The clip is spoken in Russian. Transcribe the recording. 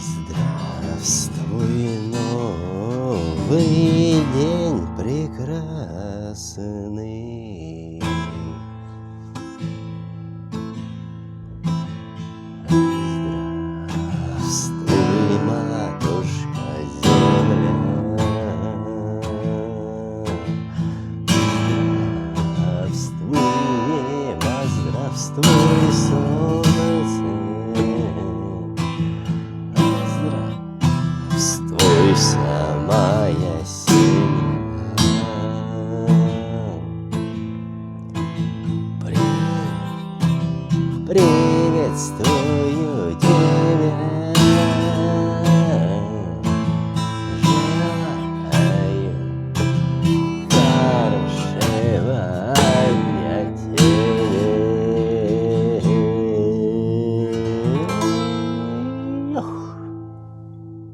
Здравствуй, новый день прекрасный. Здравствуй, матушка земля. Здравствуй, воздравствуй, солнце. Здравствуй, самая семья. Приветствую тебя.